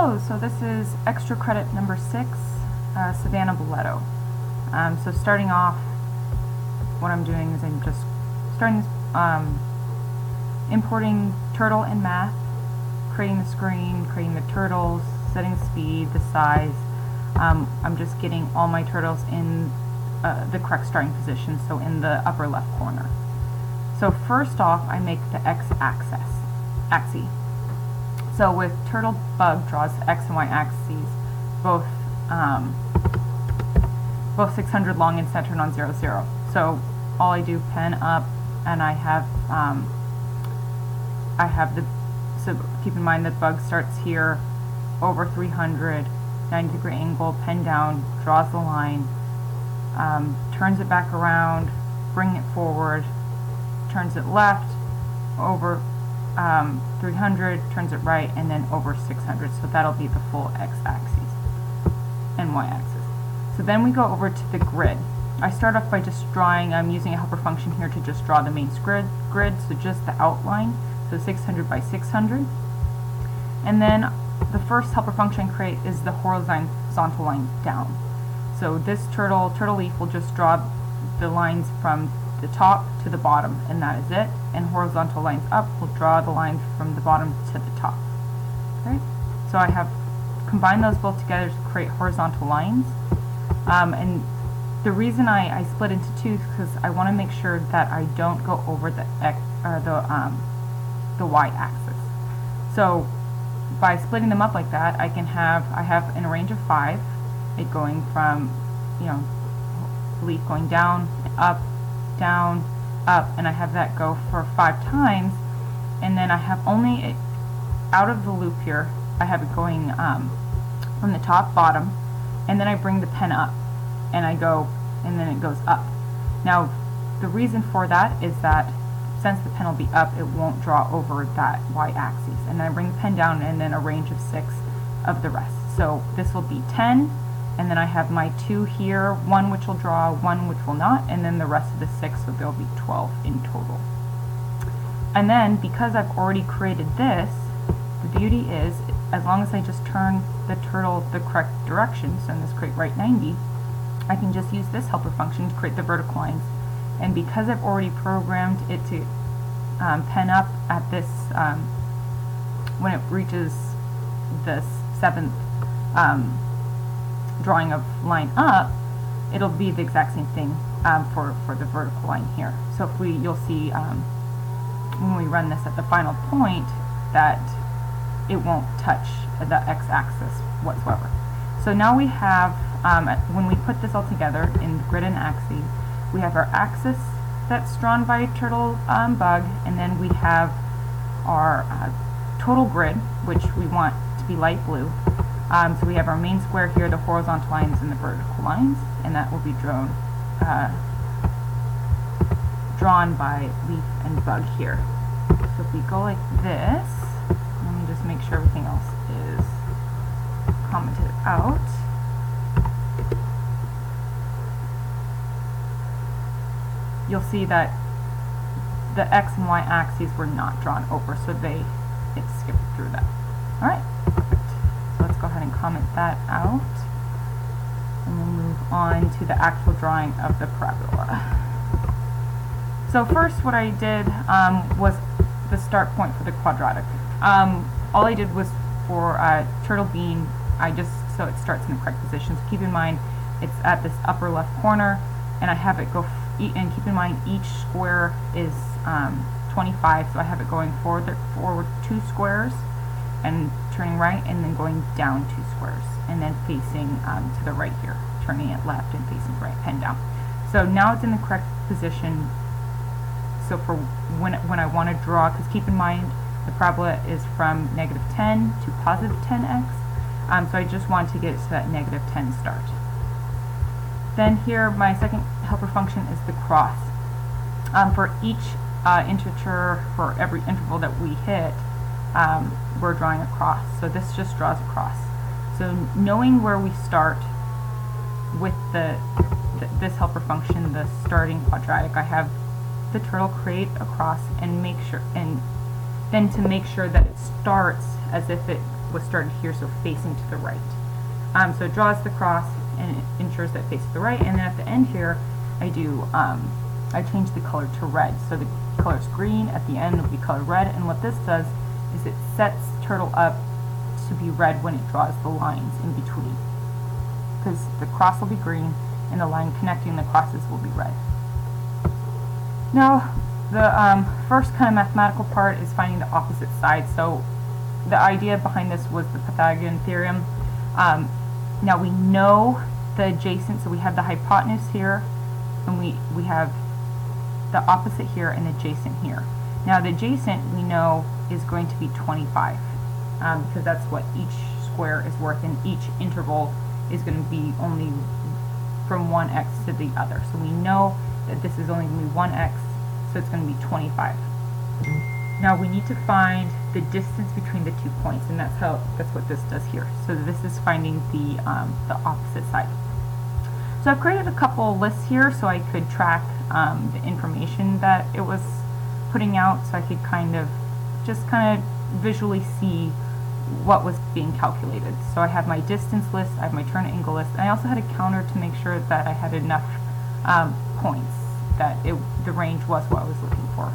Hello, so this is extra credit number 6, SavannahBilledo. So starting off, what I'm doing is I'm just starting importing turtle and math, creating the screen, creating the turtles, setting the speed, the size. I'm just getting all my turtles in the correct starting position, so in the upper left corner. So first off, I make the x-axis. So with turtle bug draws x and y axes, both 600 long and centered on 0, 0. So all I do, pen up, and I have the, so keep in mind that bug starts here, over 300, 90-degree angle, pen down, draws the line, turns it back around, bring it forward, turns it left, over 300, turns it right, and then over 600. So that'll be the full x-axis and y-axis. So then we go over to the grid. I start off by just drawing, I'm using a helper function here to just draw the main grid, so just the outline, so 600 by 600. And then the first helper function I create is the horizontal line down. So this turtle leaf will just draw the lines from the top to the bottom, and that is it. And horizontal lines up will draw the lines from the bottom to the top. Okay? So I have combined those both together to create horizontal lines. And the reason I split into two is because I want to make sure that I don't go over the y-axis. So by splitting them up like that, I have in a range of 5, it going from, leaf going down, up, down, up, and I have that go for 5 times, and then I have only out of the loop here, I have it going from the top, bottom, and then I bring the pen up, and I go, and then it goes up. Now, the reason for that is that since the pen will be up, it won't draw over that y-axis, and then I bring the pen down, and then a range of 6 of the rest. So this will be 10, and then I have my 2 here, 1 which will draw, 1 which will not, and then the rest of the 6, so there'll be 12 in total. And then, because I've already created this, the beauty is, as long as I just turn the turtle the correct direction, so in this create right 90, I can just use this helper function to create the vertical lines. And because I've already programmed it to pen up at this, when it reaches the 7th drawing of line up, it'll be the exact same thing for the vertical line here. So if you'll see when we run this at the final point that it won't touch the x-axis whatsoever. So now we have, when we put this all together in grid and axis, we have our axis that's drawn by turtle bug, and then we have our total grid, which we want to be light blue. So we have our main square here, the horizontal lines and the vertical lines, and that will be drawn by leaf and bug here. So if we go like this, let me just make sure everything else is commented out. You'll see that the x and y axes were not drawn over, so it skipped through that. Alright, perfect. So let's go ahead and comment that out, and we'll move on to the actual drawing of the parabola. So first what I did was the start point for the quadratic. All I did was for turtle bean, so it starts in the correct position. So keep in mind it's at this upper left corner, and I have it go, and keep in mind each square is 25, so I have it going forward 2 squares, and turning right, and then going down 2 squares, and then facing to the right here, turning it left and facing right, pen down. So now it's in the correct position. So for when I want to draw, because keep in mind the parabola is from -10 to +10x, so I just want to get it to that -10 start. Then here, my second helper function is the cross. For each integer, for every interval that we hit, we're drawing a cross. So this just draws a cross. So knowing where we start with this helper function, the starting quadratic, I have the turtle create a cross and make sure, and then to make sure that it starts as if it was started here, so facing to the right. So it draws the cross and it ensures that it faces to the right, and then at the end here, I change the color to red. So the color is green, at the end it'll be colored red, and what this does is it sets turtle up to be red when it draws the lines in between. Because the cross will be green, and the line connecting the crosses will be red. Now, the first kind of mathematical part is finding the opposite side. So the idea behind this was the Pythagorean theorem. Now we know the adjacent, so we have the hypotenuse here, and we have the opposite here and the adjacent here. Now the adjacent we know is going to be 25, because that's what each square is worth, and each interval is going to be only from one x to the other. So we know that this is only going to be 1x, so it's going to be 25. Now we need to find the distance between the 2 points, and that's what this does here. So this is finding the opposite side. So I've created a couple lists here so I could track the information that it was putting out, so I could kind of visually see what was being calculated. So I have my distance list, I have my turn angle list, and I also had a counter to make sure that I had enough points, that the range was what I was looking for.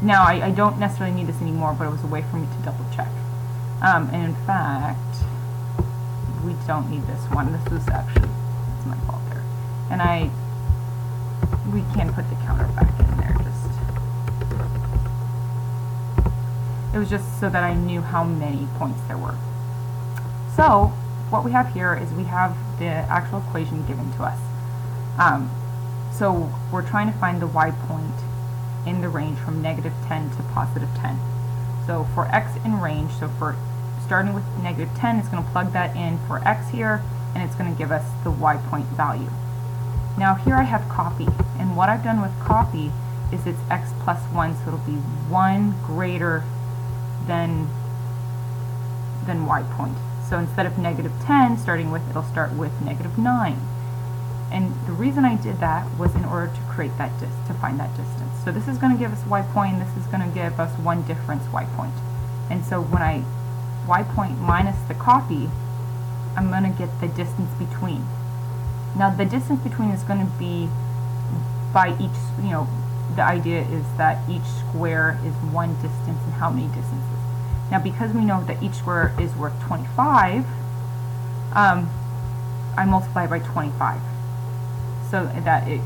Now I don't necessarily need this anymore, but it was a way for me to double check. And in fact, we don't need this one. This was actually, that's my fault there. And we can put the counter back in there. It was just so that I knew how many points there were. So what we have here is we have the actual equation given to us. So we're trying to find the y point in the range from -10 to +10. So for x in range, so for starting with -10, it's going to plug that in for x here, and it's going to give us the y point value. Now here I have copy, and what I've done with copy is it's x plus 1, so it'll be 1 greater than y point. So instead of -10 starting with, it'll start with -9. And the reason I did that was in order to create that to find that distance. So this is going to give us y point, this is going to give us one difference y point. And so when I y point minus the copy, I'm going to get the distance between. Now the distance between is going to be by each, the idea is that each square is one distance, and how many distances. Now because we know that each square is worth 25, I multiply by 25. So that it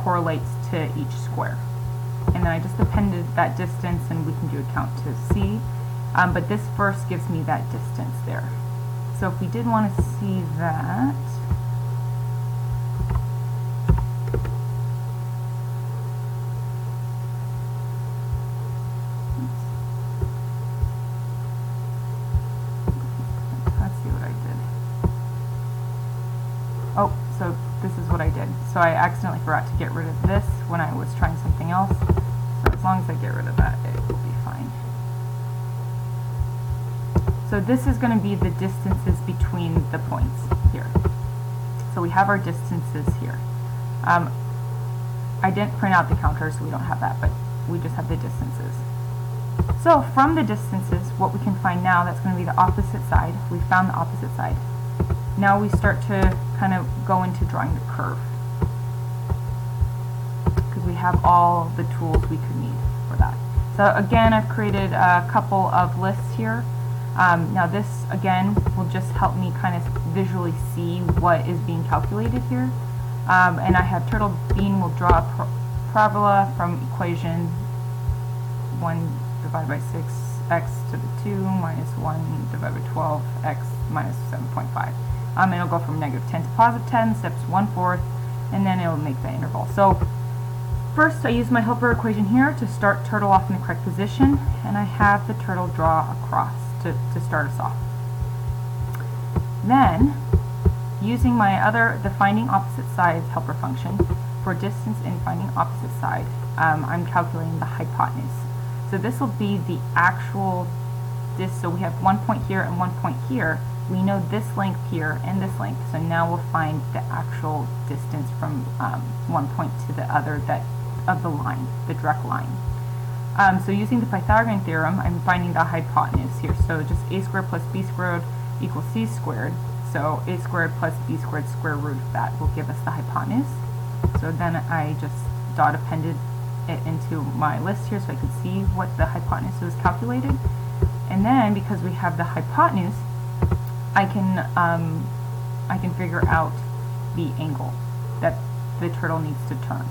correlates to each square. And then I just appended that distance, and we can do a count to see. But this first gives me that distance there. So if we did want to see that, oh, so this is what I did. So I accidentally forgot to get rid of this when I was trying something else. So as long as I get rid of that, it will be fine. So this is going to be the distances between the points here. So we have our distances here. I didn't print out the counter, so we don't have that, but we just have the distances. So from the distances, what we can find now, that's going to be the opposite side. We found the opposite side. Now we start to kind of go into drawing the curve, because we have all the tools we could need for that. So again, I've created a couple of lists here. Now this again will just help me kind of visually see what is being calculated here. And I have turtle bean will draw a parabola from equation 1 divided by 6x to the 2 minus 1 divided by 12x minus 7.5. And it'll go from -10 to +10, steps 1/4, and then it'll make the interval. So first I use my helper equation here to start turtle off in the correct position, and I have the turtle draw across to start us off. Then, using my the finding opposite sides helper function for distance in finding opposite side, I'm calculating the hypotenuse. So this will be the actual so we have 1 point here and 1 point here. We know this length here and this length, so now we'll find the actual distance from one point to the other of the line, the direct line. So using the Pythagorean theorem, I'm finding the hypotenuse here. So just a squared plus b squared equals c squared. So a squared plus b squared square root of that will give us the hypotenuse. So then I just dot appended it into my list here so I could see what the hypotenuse was calculated. And then because we have the hypotenuse, I can figure out the angle that the turtle needs to turn.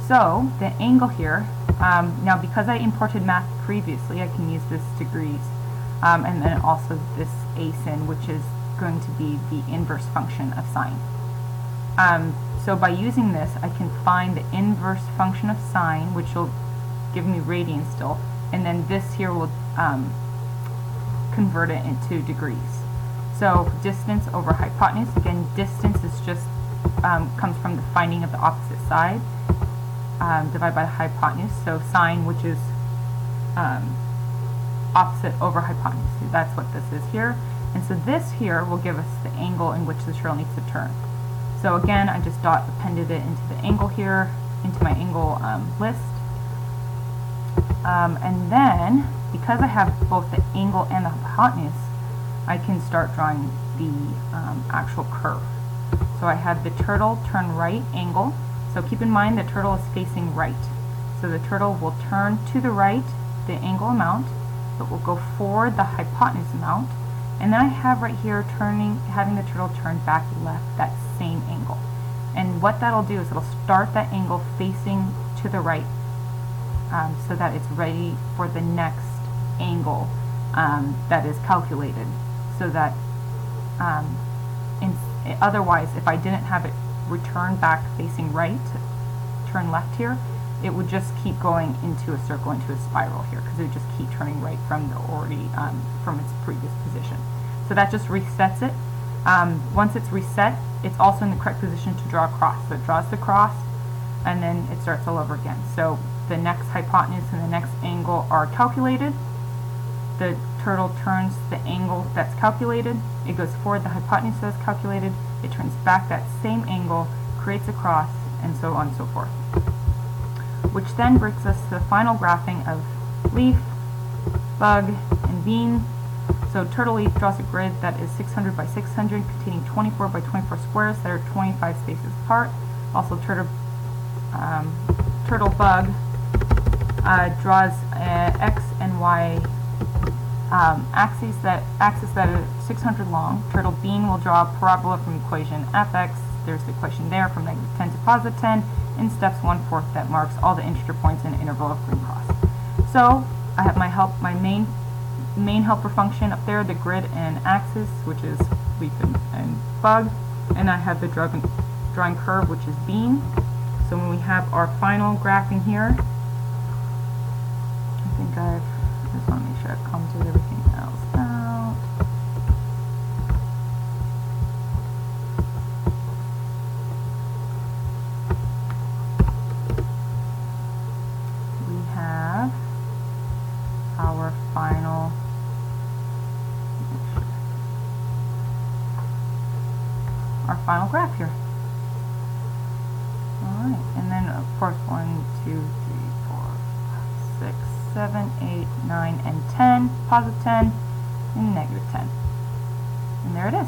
So the angle here, now because I imported math previously, I can use this degrees, and then also this asin, which is going to be the inverse function of sine. So by using this, I can find the inverse function of sine, which will give me radians still, and then this here will convert it into degrees. So distance over hypotenuse, again, distance is just comes from the finding of the opposite side, divided by the hypotenuse. So sine, which is opposite over hypotenuse. So that's what this is here. And so this here will give us the angle in which the turtle needs to turn. So again, I just dot appended it into the angle here, into my angle list. And then, because I have both the angle and the hypotenuse, I can start drawing the actual curve. So I have the turtle turn right angle. So keep in mind the turtle is facing right. So the turtle will turn to the right the angle amount. It will go forward the hypotenuse amount. And then I have right here having the turtle turn back left that same angle. And what that'll do is it'll start that angle facing to the right so that it's ready for the next angle that is calculated. So that otherwise, if I didn't have it return back facing right, turn left here, it would just keep going into a circle, into a spiral here, because it would just keep turning right from the from its previous position. So that just resets it. Once it's reset, it's also in the correct position to draw a cross. So it draws the cross, and then it starts all over again. So the next hypotenuse and the next angle are calculated. The turtle turns the angle that's calculated. It goes forward the hypotenuse that's calculated. It turns back that same angle, creates a cross, and so on and so forth. Which then brings us to the final graphing of leaf, bug, and bean. So turtle leaf draws a grid that is 600 by 600 containing 24 by 24 squares that are 25 spaces apart. Also turtle bug draws x and y axes that are 600 long. Turtle bean will draw a parabola from equation fx. There's the equation there from -10 to +10 in steps 1/4 that marks all the integer points in the interval of green cross. So I have my main helper function up there, the grid and axis, which is leaf and bug, and I have the drawing curve, which is bean. So when we have our final graphing here, I just want to make sure I've commented everything else out. We have our final graph here. Alright, and then of course 1, 2, 3, 4, 5, 6, 7, 8, 9, and 10, +10, and -10. And there it is.